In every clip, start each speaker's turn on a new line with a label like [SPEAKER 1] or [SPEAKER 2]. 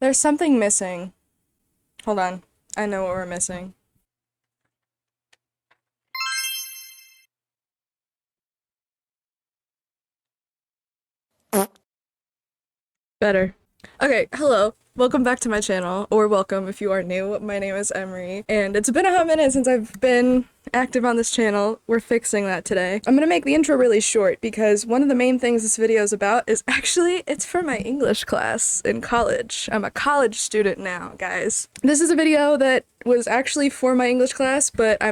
[SPEAKER 1] There's something missing. Hold on. I know what we're missing. Better. Okay, hello. Welcome back to my channel, or welcome if you are new. My name is Emery, and it's been a hot minute since I've been active on this channel. We're fixing that today. I'm gonna make the intro really short because one of the main things this video is about is actually, it's for my English class in college. I'm a college student now, guys. This is a video that was actually for my English class, but I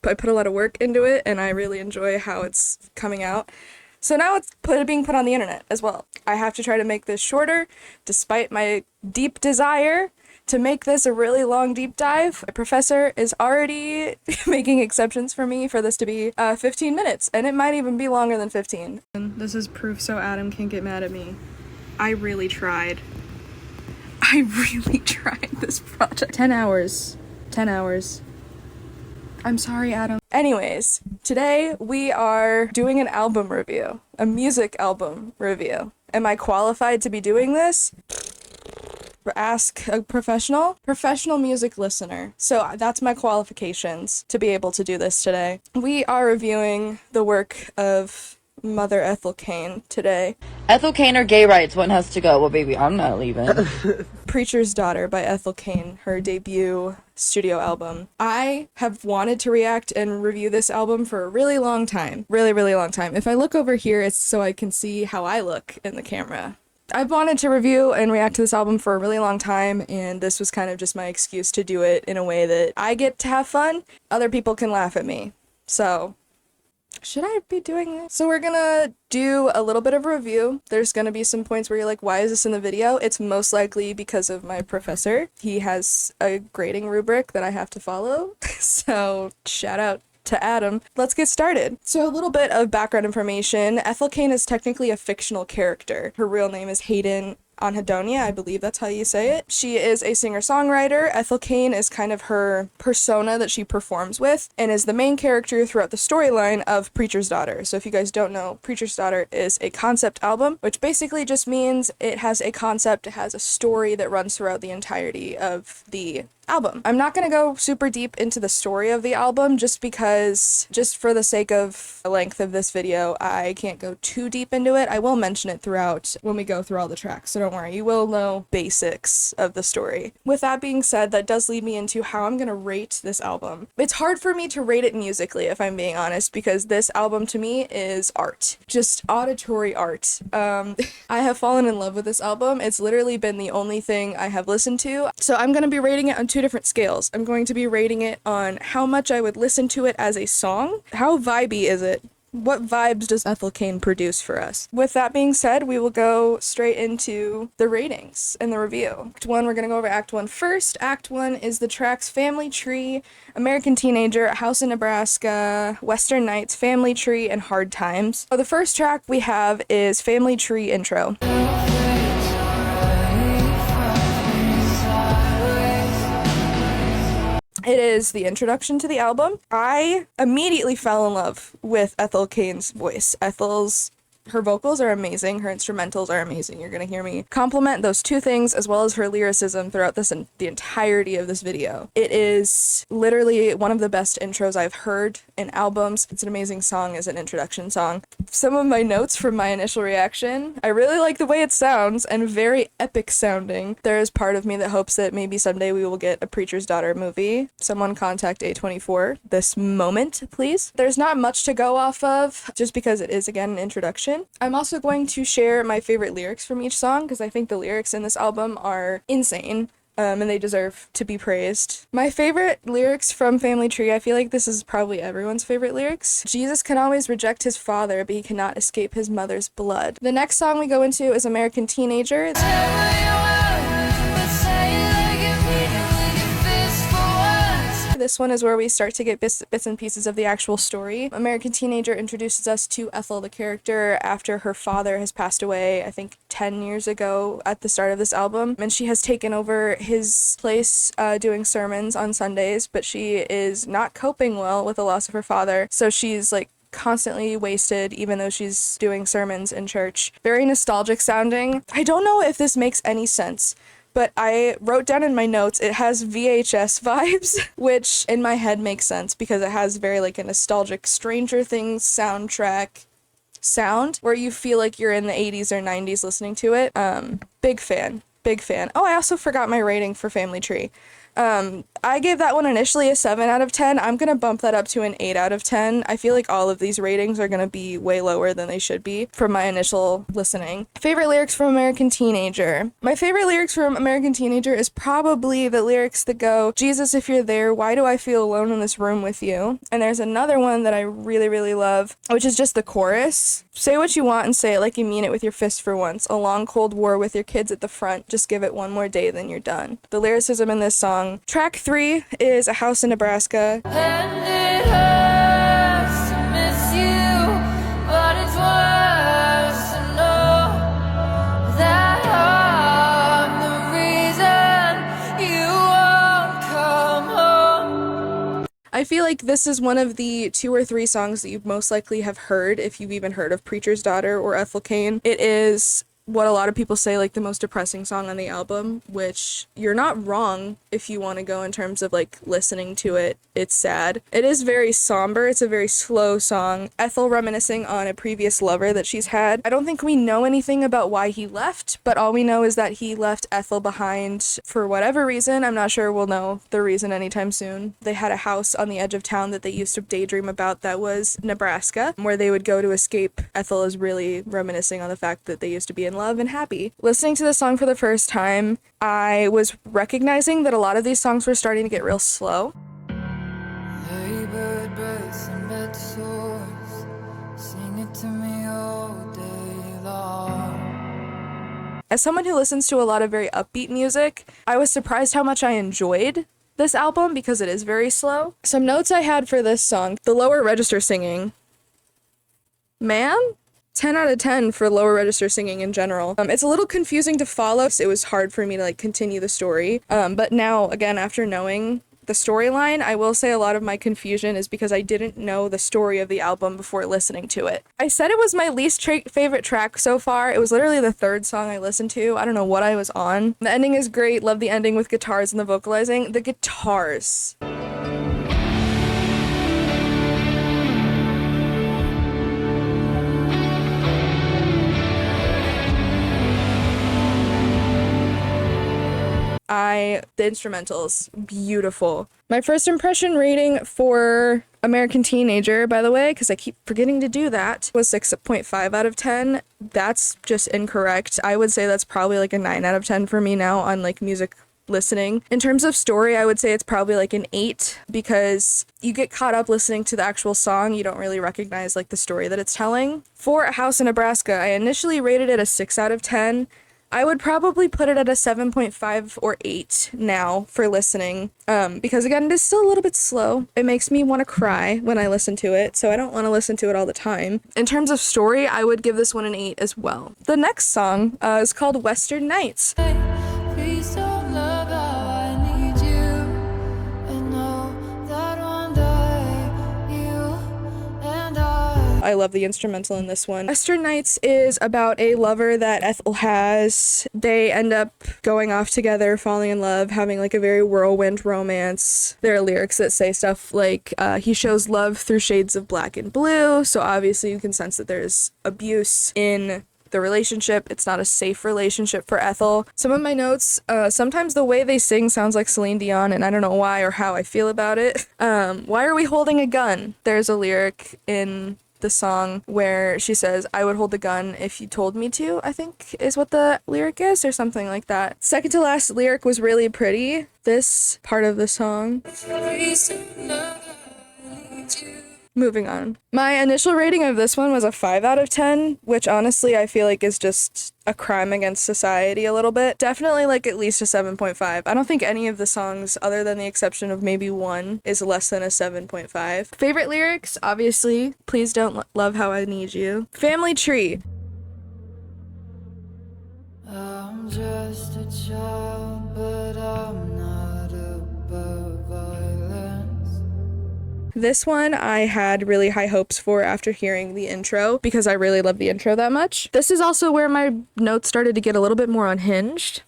[SPEAKER 1] put a lot of work into it, and I really enjoy how it's coming out. So now it's being put on the internet as well. I have to try to make this shorter, despite my deep desire to make this a really long deep dive. My professor is already making exceptions for me for this to be 15 minutes, and it might even be longer than 15. And this is proof so Adam can't get mad at me. I really tried. I really tried this project. 10 hours. 10 hours. I'm sorry, Adam. Anyways, today we are doing an album review, a music album review. Am I qualified to be doing this? Ask a professional music listener. So that's my qualifications to be able to do this today. We are reviewing the work of Mother Ethel Cain today.
[SPEAKER 2] Ethel Cain or gay rights, one has to go. Well, baby, I'm not leaving.
[SPEAKER 1] Preacher's Daughter by Ethel Cain, her debut studio album. I have wanted to react and review this album for a really long time. Really, really long time. If I look over here, it's so I can see how I look in the camera. I've wanted to review and react to this album for a really long time, and this was kind of just my excuse to do it in a way that I get to have fun. Other people can laugh at me. So should I be doing this? So we're gonna do a little bit of a review. There's gonna be some points where you're like, why is this in the video? It's most likely because of my professor. He has a grading rubric that I have to follow. So shout out to Adam. Let's get started. So a little bit of background information. Ethel Cain is technically a fictional character. Her real name is Hayden, Anhedonia, I believe that's how you say it. She is a singer-songwriter. Ethel Cain is kind of her persona that she performs with and is the main character throughout the storyline of Preacher's Daughter. So if you guys don't know, Preacher's Daughter is a concept album, which basically just means it has a concept, it has a story that runs throughout the entirety of the album. I'm not going to go super deep into the story of the album just because, just for the sake of the length of this video, I can't go too deep into it. I will mention it throughout when we go through all the tracks, so don't worry, you will know basics of the story. With that being said, that does lead me into how I'm going to rate this album. It's hard for me to rate it musically, if I'm being honest, because this album to me is art. Just auditory art. I have fallen in love with this album. It's literally been the only thing I have listened to. So I'm going to be rating it on two different scales. I'm going to be rating it on how much I would listen to it as a song. How vibey is it? What vibes does Ethel Cain produce for us? With that being said, we will go straight into the ratings and the review. Act 1, we're going to go over Act 1 first. Act 1 is the tracks Family Tree, American Teenager, House in Nebraska, Western Nights, Family Tree, and Hard Times. So the first track we have is Family Tree Intro. It is the introduction to the album. I immediately fell in love with Ethel Cain's voice. Her vocals are amazing, her instrumentals are amazing. You're gonna hear me compliment those two things as well as her lyricism throughout the entirety of this video. It is literally one of the best intros I've heard in albums. It's an amazing song as an introduction song. Some of my notes from my initial reaction: I really like the way it sounds and very epic sounding. There is part of me that hopes that maybe someday we will get a Preacher's Daughter movie. Someone contact A24 this moment, please. There's not much to go off of just because it is, again, an introduction. I'm also going to share my favorite lyrics from each song because I think the lyrics in this album are insane. And they deserve to be praised. My favorite lyrics from Family Tree, I feel like this is probably everyone's favorite lyrics. Jesus can always reject his father, but he cannot escape his mother's blood. The next song we go into is American Teenager. This one is where we start to get bits and pieces of the actual story. American Teenager introduces us to Ethel, the character, after her father has passed away, I think 10 years ago at the start of this album, and she has taken over his place doing sermons on Sundays, but she is not coping well with the loss of her father, so she's like constantly wasted even though she's doing sermons in church. Very nostalgic sounding. I don't know if this makes any sense, but I wrote down in my notes it has VHS vibes, which in my head makes sense because it has very like a nostalgic Stranger Things soundtrack sound where you feel like you're in the 80s or 90s listening to it. Big fan. Big fan. Oh, I also forgot my rating for Family Tree. I gave that one initially a 7 out of 10. I'm gonna bump that up to an 8 out of 10. I feel like all of these ratings are gonna be way lower than they should be from my initial listening. Favorite lyrics from American Teenager. My favorite lyrics from American Teenager is probably the lyrics that go, Jesus, if you're there, why do I feel alone in this room with you? And there's another one that I really, really love, which is just the chorus. Say what you want and say it like you mean it with your fist for once. A long cold war with your kids at the front. Just give it one more day, then you're done. The lyricism in this song. Track 3 is A House in Nebraska.
[SPEAKER 3] And it hurts to miss you, but it's worse to know that I'm the reason you won't come home.
[SPEAKER 1] I feel like this is one of the 2 or 3 songs that you most likely have heard if you've even heard of Preacher's Daughter or Ethel Cain. It is what a lot of people say like the most depressing song on the album, which you're not wrong if you want to go in terms of like listening to it. It's sad. It is very somber. It's a very slow song. Ethel reminiscing on a previous lover that she's had. I don't think we know anything about why he left, but all we know is that he left Ethel behind for whatever reason. I'm not sure we'll know the reason anytime soon. They had a house on the edge of town that they used to daydream about that was Nebraska, where they would go to escape. Ethel is really reminiscing on the fact that they used to be in love and happy. Listening to this song for the first time, I was recognizing that a lot of these songs were starting to get real slow.
[SPEAKER 3] Labored breaths and bed sores, sing it to me all day long.
[SPEAKER 1] As someone who listens to a lot of very upbeat music, I was surprised how much I enjoyed this album because it is very slow. Some notes I had for this song: the lower register singing. Man? 10 out of 10 for lower register singing in general. It's a little confusing to follow, so it was hard for me to like continue the story. But now, again, after knowing the storyline, I will say a lot of my confusion is because I didn't know the story of the album before listening to it. I said it was my least favorite track so far. It was literally the 3rd song I listened to. I don't know what I was on. The ending is great. Love the ending with guitars and the vocalizing. The guitars. The instrumentals, beautiful. My first impression rating for American Teenager, by the way, because I keep forgetting to do that, was 6.5 out of 10. That's just incorrect. I would say that's probably like a 9 out of 10 for me now on like music listening. In terms of story, I would say it's probably like an 8 because you get caught up listening to the actual song. You don't really recognize like the story that it's telling. For A House in Nebraska, I initially rated it a 6 out of 10. I would probably put it at a 7.5 or 8 now for listening, because again, it is still a little bit slow. It makes me want to cry when I listen to it, so I don't want to listen to it all the time. In terms of story, I would give this one an 8 as well. The next song is called Western Nights.
[SPEAKER 3] Please don't love how I need you, and know that one day you and
[SPEAKER 1] I love the instrumental in this one. Western Nights is about a lover that Ethel has. They end up going off together, falling in love, having like a very whirlwind romance. There are lyrics that say stuff like, he shows love through shades of black and blue. So obviously you can sense that there's abuse in the relationship. It's not a safe relationship for Ethel. Some of my notes, sometimes the way they sing sounds like Celine Dion, and I don't know why or how I feel about it. Why are we holding a gun? There's a lyric in the song where she says, I would hold the gun if you told me to, I think is what the lyric is, or something like that. Second to last lyric was really pretty. This part of the song. Moving on. My initial rating of this one was a 5 out of 10, which honestly I feel like is just a crime against society a little bit. Definitely like at least a 7.5. I don't think any of the songs, other than the exception of maybe one, is less than a 7.5. Favorite lyrics, obviously, please don't love how I need you. Family Tree.
[SPEAKER 3] I'm just a child, but I'm not above violence.
[SPEAKER 1] This one I had really high hopes for after hearing the intro because I really love the intro that much. This is also where my notes started to get a little bit more unhinged.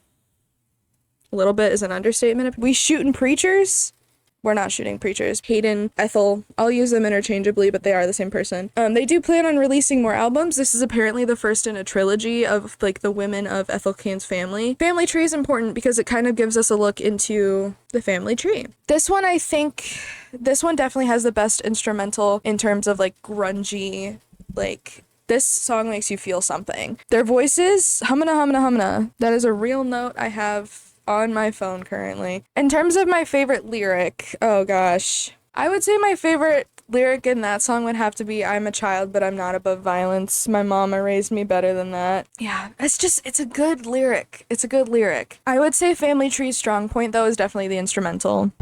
[SPEAKER 1] A little bit is an understatement. We shooting preachers? We're not shooting preachers. Hayden, Ethel, I'll use them interchangeably, but they are the same person. They do plan on releasing more albums. This is apparently the first in a trilogy of like the women of Ethel Cain's family. Family tree is important because it kind of gives us a look into the family tree. This one definitely has the best instrumental in terms of like grungy, like this song makes you feel something. Their voices, humana humana humana. That is a real note I have on my phone currently. In terms of my favorite lyric, oh gosh. I would say my favorite lyric in that song would have to be I'm a child, but I'm not above violence. My mama raised me better than that. Yeah, it's a good lyric. It's a good lyric. I would say Family Tree's strong point, though, is definitely the instrumental.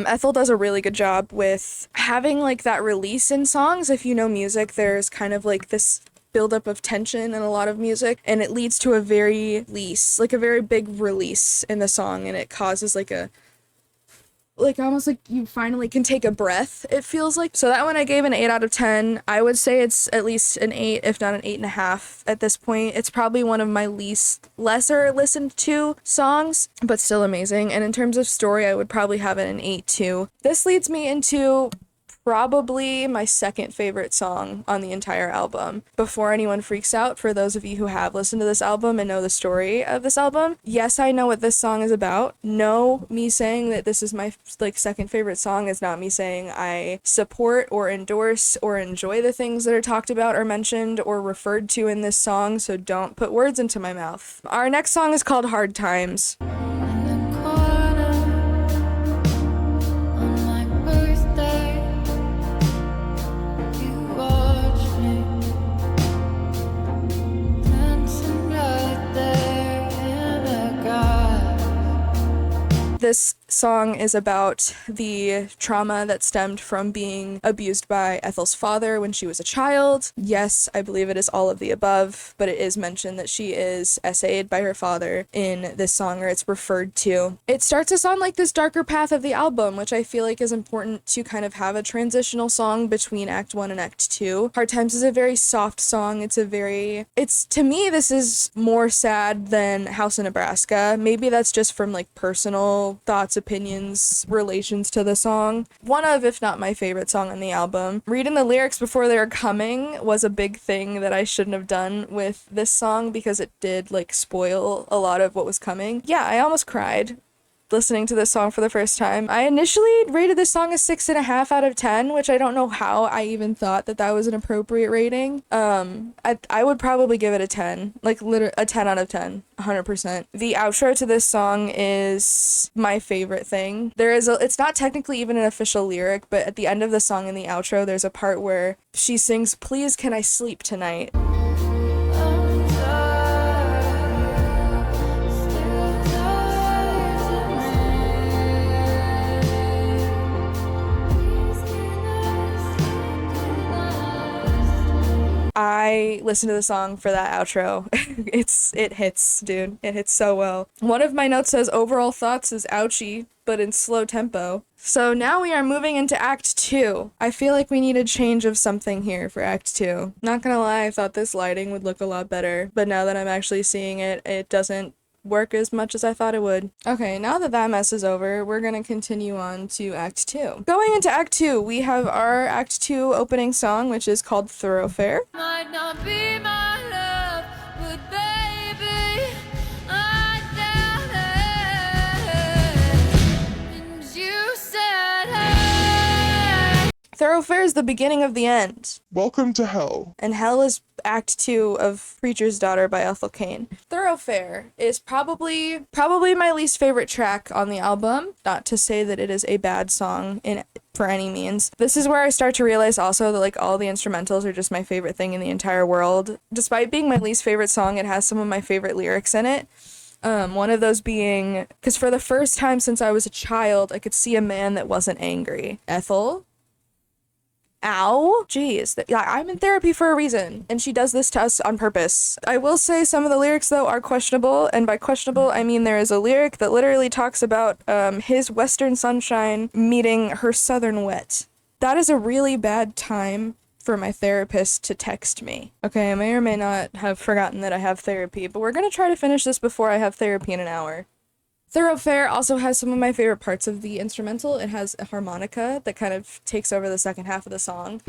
[SPEAKER 1] Ethel does a really good job with having like that release in songs. If you know music, there's kind of like this buildup of tension in a lot of music, and it leads to a very big release in the song, and it causes like almost like you finally can take a breath, it feels like. So that one I gave an 8 out of 10. I would say it's at least an 8, if not an 8.5 at this point. It's probably one of my lesser listened to songs, but still amazing. And in terms of story, I would probably have it an 8 too. This leads me into probably my second favorite song on the entire album. Before anyone freaks out, for those of you who have listened to this album and know the story of this album, yes, I know what this song is about. No, me saying that this is my second favorite song is not me saying I support or endorse or enjoy the things that are talked about or mentioned or referred to in this song, so don't put words into my mouth. Our next song is called Hard Times. This song is about the trauma that stemmed from being abused by Ethel's father when she was a child. Yes, I believe it is all of the above, but it is mentioned that she is essayed by her father in this song, or it's referred to. It starts us on like this darker path of the album, which I feel like is important to kind of have a transitional song between Act 1 and Act 2. Hard Times is a very soft song. To me, this is more sad than House in Nebraska. Maybe that's just from like personal thoughts, opinions, relations to the song. One of, if not my favorite song on the album. Reading the lyrics before they were coming was a big thing that I shouldn't have done with this song because it did like spoil a lot of what was coming. Yeah, I almost cried listening to this song for the first time. I initially rated this song a 6.5 out of 10, which I don't know how I even thought that was an appropriate rating. I would probably give it a 10, like a 10 out of 10, 100%. The outro to this song is my favorite thing. It's not technically even an official lyric, but at the end of the song in the outro, there's a part where she sings, "Please can I sleep tonight?" I listen to the song for that outro. It hits, dude. It hits so well. One of my notes says overall thoughts is ouchy, but in slow tempo. So now we are moving into Act 2. I feel like we need a change of something here for Act 2. Not gonna lie, I thought this lighting would look a lot better, but now that I'm actually seeing it, it doesn't work as much as I thought it would. Okay, now that mess is over, we're gonna continue on to Act 2. Going into Act 2, we have our Act 2 opening song, which is called Thoroughfare.
[SPEAKER 3] Might not be my love, but baby, I doubt it. And you said, hey.
[SPEAKER 1] Thoroughfare is the beginning of the end.
[SPEAKER 4] Welcome to hell.
[SPEAKER 1] And hell is Act 2 of Preacher's Daughter by Ethel Cain. Thoroughfare is probably my least favorite track on the album. Not to say that it is a bad song for any means. This is where I start to realize also that like all the instrumentals are just my favorite thing in the entire world. Despite being my least favorite song, it has some of my favorite lyrics in it. One of those being, because for the first time since I was a child, I could see a man that wasn't angry. Ethel? Ow. Jeez. Yeah, I'm in therapy for a reason, and she does this to us on purpose. I will say some of the lyrics, though, are questionable, and by questionable, I mean there is a lyric that literally talks about his western sunshine meeting her southern wet. That is a really bad time for my therapist to text me. Okay, I may or may not have forgotten that I have therapy, but we're gonna try to finish this before I have therapy in an hour. Thoroughfare also has some of my favorite parts of the instrumental. It has a harmonica that kind of takes over the second half of the song.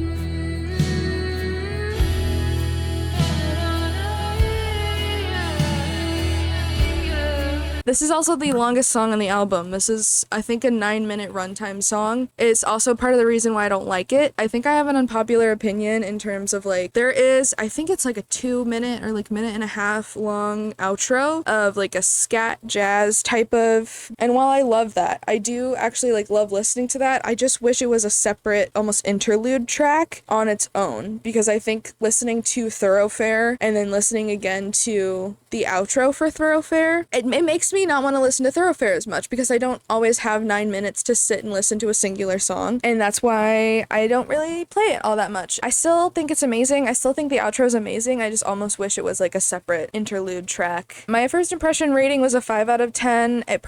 [SPEAKER 1] This is also the longest song on the album. This is, I think, a 9-minute runtime song. It's also part of the reason why I don't like it. I think I have an unpopular opinion in terms of, like, there is, I think it's like a 2-minute or like minute and a half long outro of like a scat jazz type of, and while I love that, I do actually like love listening to that. I just wish it was a separate, almost interlude track on its own, because I think listening to Thoroughfare and then listening again to the outro for Thoroughfare, it makes me not want to listen to Thoroughfare as much, because I don't always have 9 minutes to sit and listen to a singular song, and that's why I don't really play it all that much. I still think it's amazing. I still think the outro is amazing. I just almost wish it was like a separate interlude track. My first impression rating was a 5 out of 10. I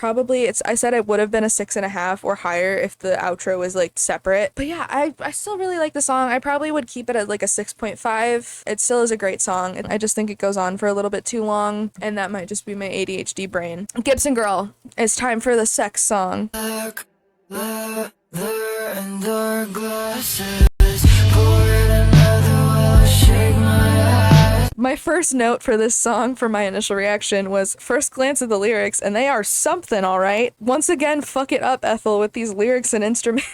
[SPEAKER 1] said it would have been a 6.5 or higher if the outro was like separate. But yeah, I still really like the song. I probably would keep it at like a 6.5. It still is a great song. I just think it goes on for a little bit too long, and that might just be my ADHD brain. Gibson Girl, it's time for the sex song.
[SPEAKER 3] Black leather and dark glasses. Pour in another while I shake my ass.
[SPEAKER 1] My first note for this song for my initial reaction was first glance at the lyrics, and they are something, all right. Once again, fuck it up, Ethel, with these lyrics and instruments.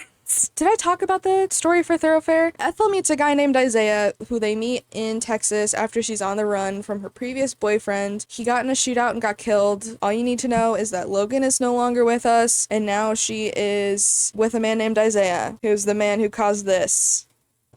[SPEAKER 1] Did I talk about the story for Thoroughfare? Ethel meets a guy named Isaiah, who they meet in Texas after she's on the run from her previous boyfriend. He got in a shootout and got killed. All you need to know is that Logan is no longer with us, and now she is with a man named Isaiah, who's the man who caused this.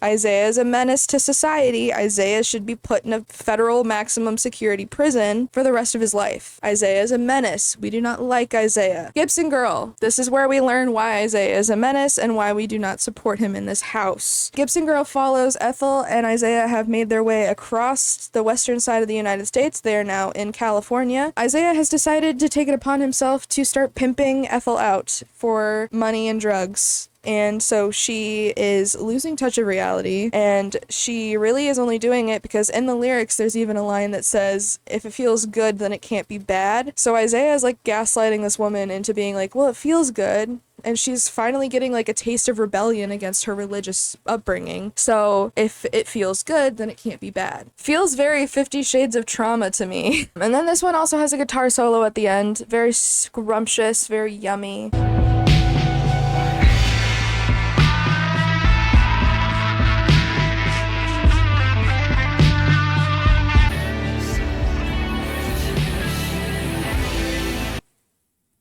[SPEAKER 1] Isaiah is a menace to society. Isaiah should be put in a federal maximum security prison for the rest of his life. Isaiah is a menace. We do not like Isaiah. Gibson Girl. This is where we learn why Isaiah is a menace and why we do not support him in this house. Gibson Girl follows Ethel and Isaiah have made their way across the western side of the United States. They are now in California. Isaiah has decided to take it upon himself to start pimping Ethel out for money and drugs. And so she is losing touch of reality, and she really is only doing it because in the lyrics there's even a line that says, if it feels good, then it can't be bad. So Isaiah is like gaslighting this woman into being like, well, it feels good. And she's finally getting like a taste of rebellion against her religious upbringing. So if it feels good, then it can't be bad. Feels very 50 Shades of Trauma to me. And then this one also has a guitar solo at the end. Very scrumptious, very yummy.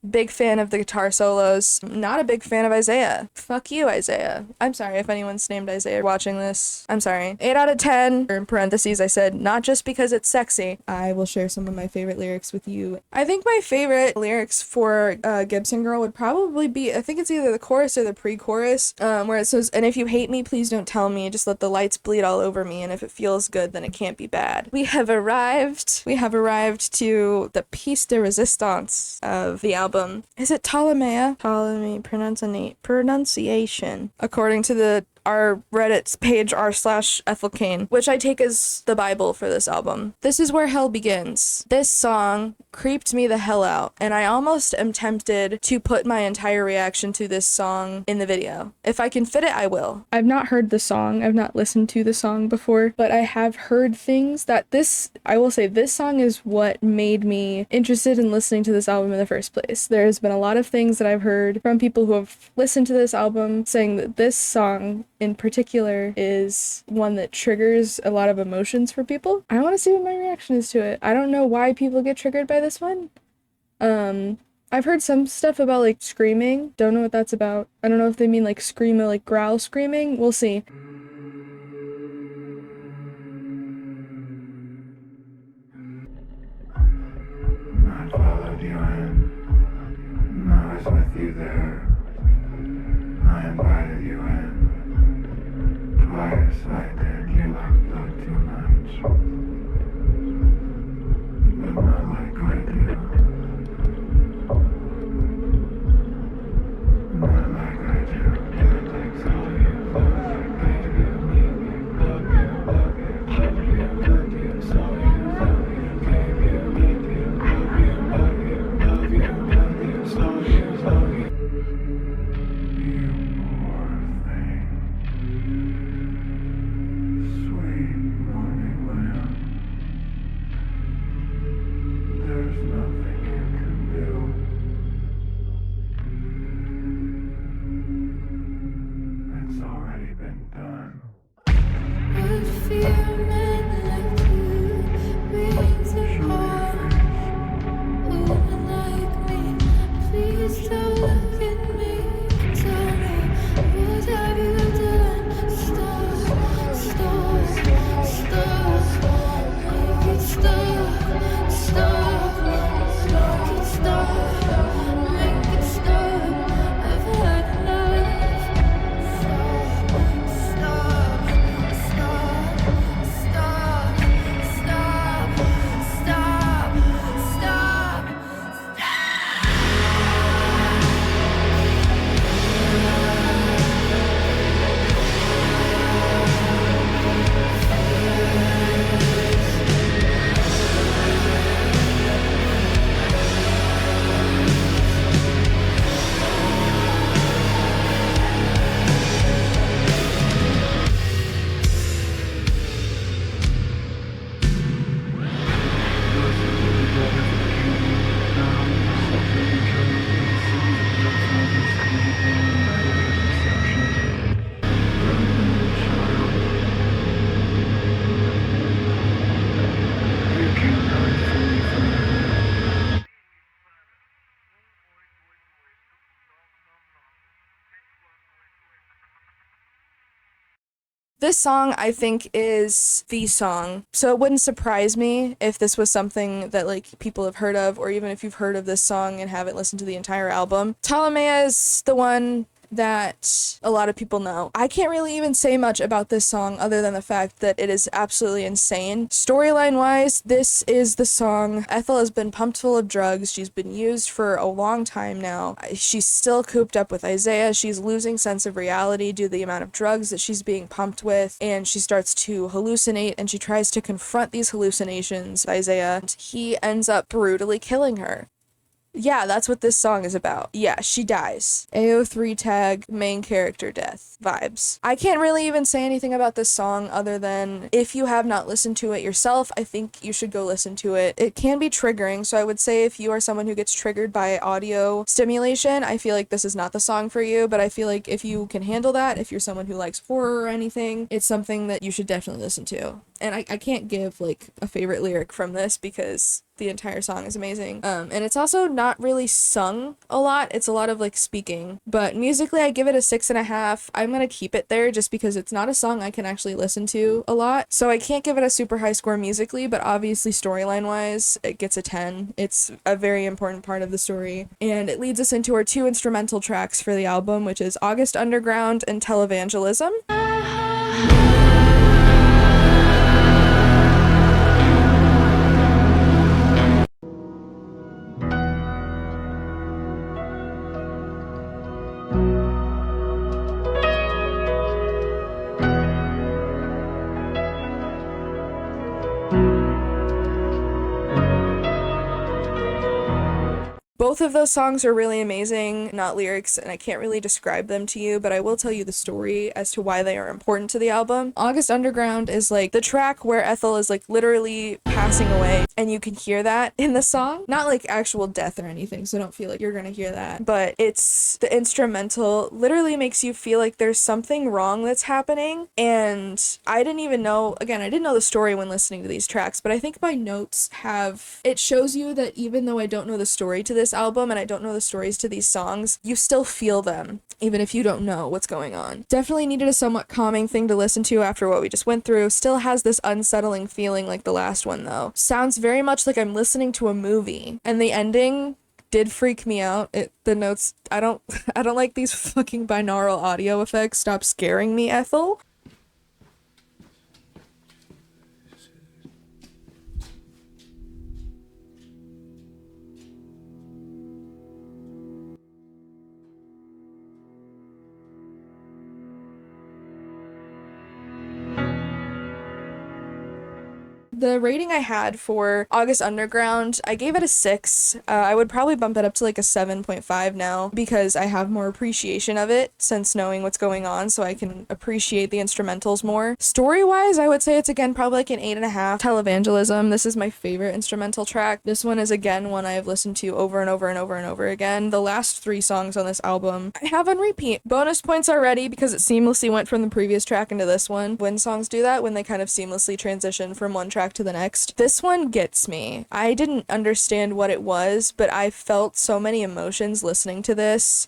[SPEAKER 1] Big fan of the guitar solos. Not a big fan of Isaiah. Fuck you, Isaiah. I'm sorry if anyone's named Isaiah watching this. I'm sorry. 8 out of 10. Or in parentheses, I said, not just because it's sexy. I will share some of my favorite lyrics with you. I think my favorite lyrics for Gibson Girl would probably be, I think it's either the chorus or the pre-chorus, where it says, and if you hate me, please don't tell me. Just let the lights bleed all over me. And if it feels good, then it can't be bad. We have arrived. We have arrived to the piece de resistance of the album. Is it ptolemaea? Pronunciation. According to our Reddit page r/Ethel Cain, which I take as the Bible for this album. This is where hell begins. This song creeped me the hell out, and I almost am tempted to put my entire reaction to this song in the video. If I can fit it, I will. I've not heard the song. I've not listened to the song before, but I have heard things that I will say this song is what made me interested in listening to this album in the first place. There's been a lot of things that I've heard from people who have listened to this album saying that this song in particular is one that triggers a lot of emotions for people. I want to see what my reaction is to it. I don't know why people get triggered by this one. I've heard some stuff about like screaming. Don't know what that's about. I don't know if they mean like scream or like growl screaming. We'll see.
[SPEAKER 4] invited you in. Twice I did. You look too much. But not like I do. Not like I do. It takes all you love you, baby. Need you, love you, love you, love you, love you. So you love you, gave you, need you, love you, love you, love you, love you. So you love you. You poor thing. Sweet morning lamb. There's nothing you can do. It's already been done.
[SPEAKER 3] What fear meant like you brings apart a woman like me. Please don't look at me. Tell me, what have you done? Stop, stop, stop. Make it stop, stop. Make it stop, make it stop. I've had enough. Stop, stop, stop, stop, stop, stop,
[SPEAKER 1] This song, I think, is the song. So it wouldn't surprise me if this was something that, like, people have heard of, or even if you've heard of this song and haven't listened to the entire album. Ptolemaea is the one that a lot of people know. I can't really even say much about this song other than the fact that it is absolutely insane. Storyline wise, this is the song. Ethel has been pumped full of drugs. She's been used for a long time now. She's still cooped up with Isaiah. She's losing sense of reality due to the amount of drugs that she's being pumped with, and she starts to hallucinate, and she tries to confront these hallucinations with Isaiah, and he ends up brutally killing her. Yeah, that's what this song is about. Yeah, she dies. AO3 tag, main character death vibes. I can't really even say anything about this song other than if you have not listened to it yourself, I think you should go listen to it. It can be triggering, so I would say if you are someone who gets triggered by audio stimulation, I feel like this is not the song for you, but I feel like if you can handle that, if you're someone who likes horror or anything, it's something that you should definitely listen to. And I can't give, like, a favorite lyric from this because the entire song is amazing. And it's also not really sung a lot. It's a lot of, like, speaking. But musically, I give it a 6.5. I'm gonna keep it there just because it's not a song I can actually listen to a lot. So I can't give it a super high score musically, but obviously storyline-wise, it gets a 10. It's a very important part of the story. And it leads us into our 2 instrumental tracks for the album, which is August Underground and Televangelism. Both of those songs are really amazing, not lyrics, and I can't really describe them to you, but I will tell you the story as to why they are important to the album. August Underground is like the track where Ethel is like literally passing away, and you can hear that in the song. Not like actual death or anything, so don't feel like you're gonna hear that, but it's the instrumental literally makes you feel like there's something wrong that's happening, and I didn't even know, again, I didn't know the story when listening to these tracks, but I think my notes have, it shows you that even though I don't know the story to this album and I don't know the stories to these songs, you still feel them, even if you don't know what's going on. Definitely needed a somewhat calming thing to listen to after what we just went through. Still has this unsettling feeling like the last one though. Sounds very much like I'm listening to a movie, and the ending did freak me out. The notes, I don't I don't like these fucking binaural audio effects. Stop scaring me, Ethel. The rating I had for August Underground, I gave it a 6. I would probably bump it up to like a 7.5 now because I have more appreciation of it since knowing what's going on, so I can appreciate the instrumentals more. Story-wise, I would say it's again probably like an 8.5. Televangelism, this is my favorite instrumental track. This one is again one I've listened to over and over and over and over again. The last 3 songs on this album I have on repeat. Bonus points already because it seamlessly went from the previous track into this one. When songs do that, when they kind of seamlessly transition from one track to the next. This one gets me. I didn't understand what it was, but I felt so many emotions listening to this.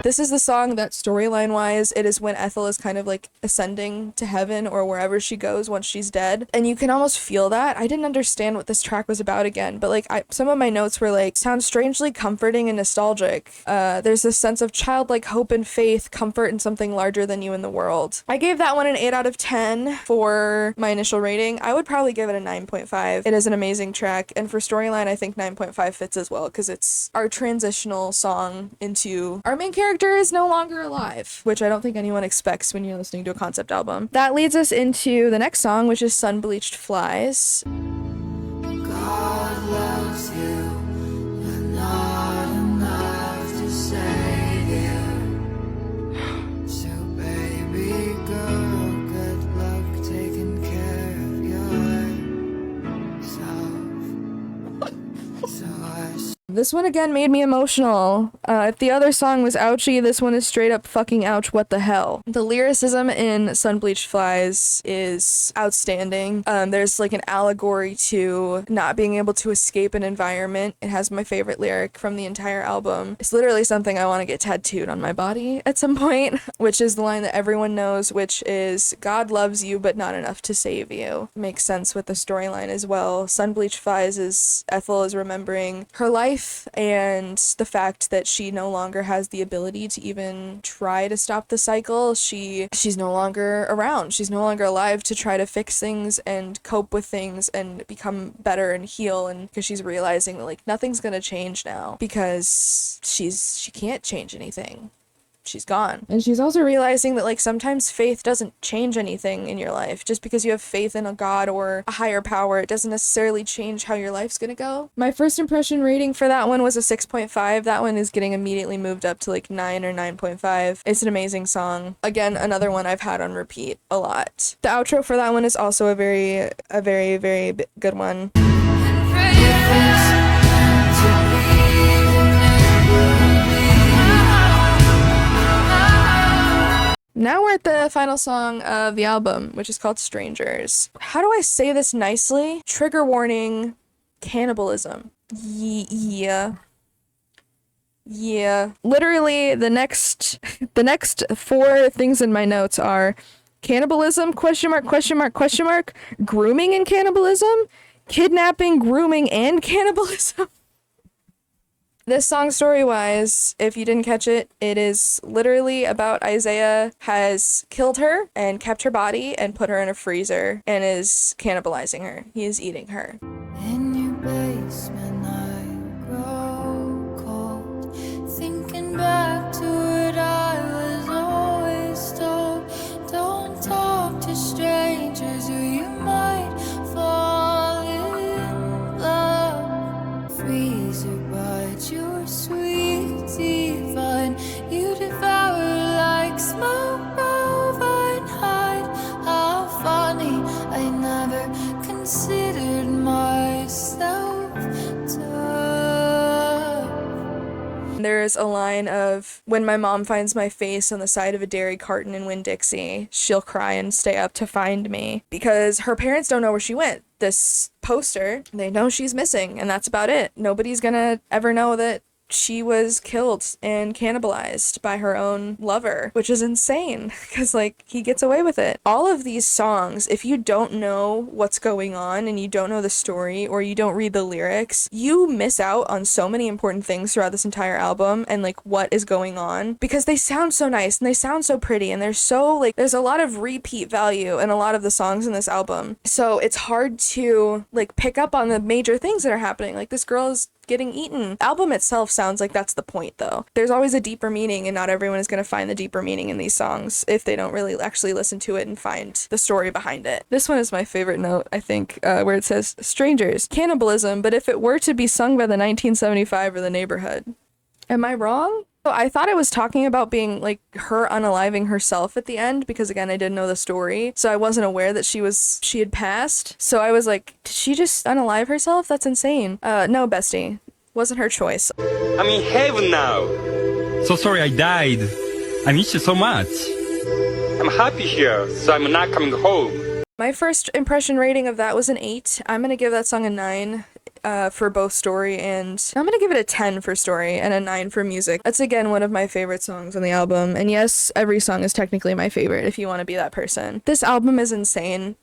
[SPEAKER 1] This is the song that storyline-wise, it is when Ethel is kind of like ascending to heaven or wherever she goes once she's dead. And you can almost feel that. I didn't understand what this track was about again, but like some of my notes were like, sounds strangely comforting and nostalgic. There's this sense of childlike hope and faith, comfort in something larger than you in the world. I gave that one an 8 out of 10 for my initial rating. I would probably give it a 9.5. It is an amazing track. And for storyline, I think 9.5 fits as well because it's our transitional song into our main character is no longer alive, which I don't think anyone expects when you're listening to a concept album. That leads us into the next song, which is Sun-Bleached Flies.
[SPEAKER 3] God loves you, but not enough to save you. So baby girl, good luck taking care of yourself. So I
[SPEAKER 1] This one again made me emotional. If the other song was ouchy, this one is straight up fucking ouch, what the hell. The lyricism in Sun-Bleached Flies is outstanding. There's like an allegory to not being able to escape an environment. It has my favorite lyric from the entire album. It's literally something I want to get tattooed on my body at some point, which is the line that everyone knows, which is, God loves you, but not enough to save you. Makes sense with the storyline as well. Sun-Bleached Flies is Ethel is remembering her life and the fact that she no longer has the ability to even try to stop the cycle. She's no longer around. She's no longer alive to try to fix things and cope with things and become better and heal, and because she's realizing that like nothing's gonna change now because she can't change anything. She's gone. And she's also realizing that like sometimes faith doesn't change anything in your life. Just because you have faith in a god or a higher power, it doesn't necessarily change how your life's gonna go. My first impression rating for that one was a 6.5. That one is getting immediately moved up to like 9 or 9.5. It's an amazing song. Again, another one I've had on repeat a lot. The outro for that one is also a very, very good one. Now we're at the final song of the album, which is called Strangers. How do I say this nicely? Trigger warning, cannibalism. Yeah. Literally, the next 4 things in my notes are cannibalism, question mark, grooming and cannibalism, kidnapping, grooming, and cannibalism. This song, story-wise, if you didn't catch it, it is literally about Isaiah has killed her and kept her body and put her in a freezer and is cannibalizing her. He is eating her.
[SPEAKER 3] In your basement, I grow cold, thinking back to what I was always told. Don't talk to strangers or you might fall in love. Freezer bites your sweet divine, you devour like smoke bovine hide. How funny, I never considered myself tough.
[SPEAKER 1] There's a line of, when my mom finds my face on the side of a dairy carton in Winn-Dixie, she'll cry and stay up to find me. Because her parents don't know where she went. This poster, they know she's missing, and that's about it. Nobody's gonna ever know that she was killed and cannibalized by her own lover, which is insane because, like, he gets away with it. All of these songs, if you don't know what's going on and you don't know the story or you don't read the lyrics, you miss out on so many important things throughout this entire album and, like, what is going on, because they sound so nice and they sound so pretty and they're so, like, there's a lot of repeat value in a lot of the songs in this album. So it's hard to, like, pick up on the major things that are happening. Like, this girl is getting eaten. The album itself sounds like that's the point, though. There's always a deeper meaning, and not everyone is going to find the deeper meaning in these songs if they don't really actually listen to it and find the story behind it. This one is my favorite note, I think, where it says, "Strangers, cannibalism, but if it were to be sung by the 1975 or the neighborhood." Am I wrong? So I thought it was talking about being, like, her unaliving herself at the end, because again, I didn't know the story, so I wasn't aware that she had passed. So I was like, did she just unalive herself? That's insane. No, bestie. Wasn't her choice.
[SPEAKER 5] I'm in heaven now.
[SPEAKER 6] So sorry I died. I miss you so much.
[SPEAKER 5] I'm happy here, so I'm not coming home.
[SPEAKER 1] My first impression rating of that was an 8. I'm gonna give that song a 9. For both story, and I'm gonna give it a 10 for story and a 9 for music. That's again one of my favorite songs on the album, and yes, every song is technically my favorite if you want to be that person. This album is insane.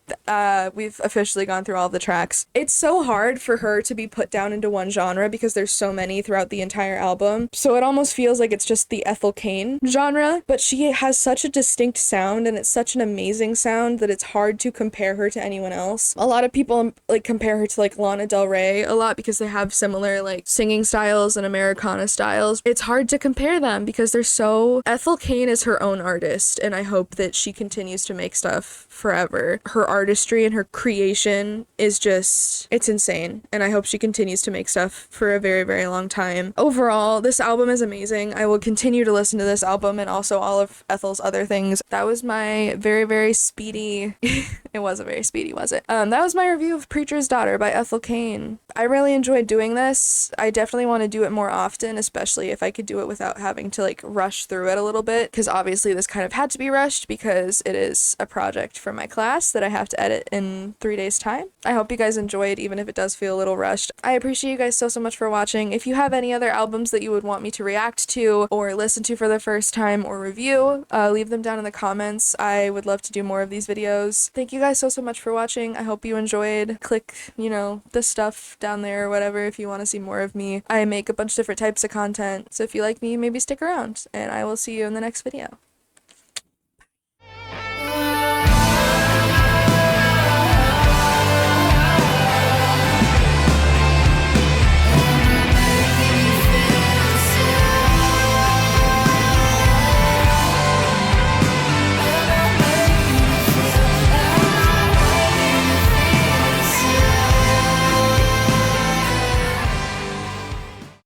[SPEAKER 1] We've officially gone through all of the tracks. It's so hard for her to be put down into one genre because there's so many throughout the entire album, so it almost feels like it's just the Ethel Cain genre, but she has such a distinct sound, and it's such an amazing sound that it's hard to compare her to anyone else. A lot of people, like, compare her to, like, Lana Del Rey a lot because they have similar, like, singing styles and Americana styles. It's hard to compare them because they're so... Ethel Cain is her own artist, and I hope that she continues to make stuff forever. Her artistry and her creation is just... it's insane, and I hope she continues to make stuff for a very, very long time. Overall, this album is amazing. I will continue to listen to this album and also all of Ethel's other things. That was my very, very speedy... It wasn't very speedy, was it? That was my review of Preacher's Daughter by Ethel Cain. I really enjoyed doing this. I definitely want to do it more often, especially if I could do it without having to, like, rush through it a little bit, because obviously this kind of had to be rushed because it is a project for my class that I have to edit in 3 days' time. I hope you guys enjoy it, even if it does feel a little rushed. I appreciate you guys so much for watching. If you have any other albums that you would want me to react to or listen to for the first time or review, leave them down in the comments. I would love to do more of these videos. Thank you guys so much for watching. I hope you enjoyed. Click, you know, the stuff down there or whatever if you want to see more of me. I make a bunch of different types of content, so if you like me, maybe stick around, and I will see you in the next video.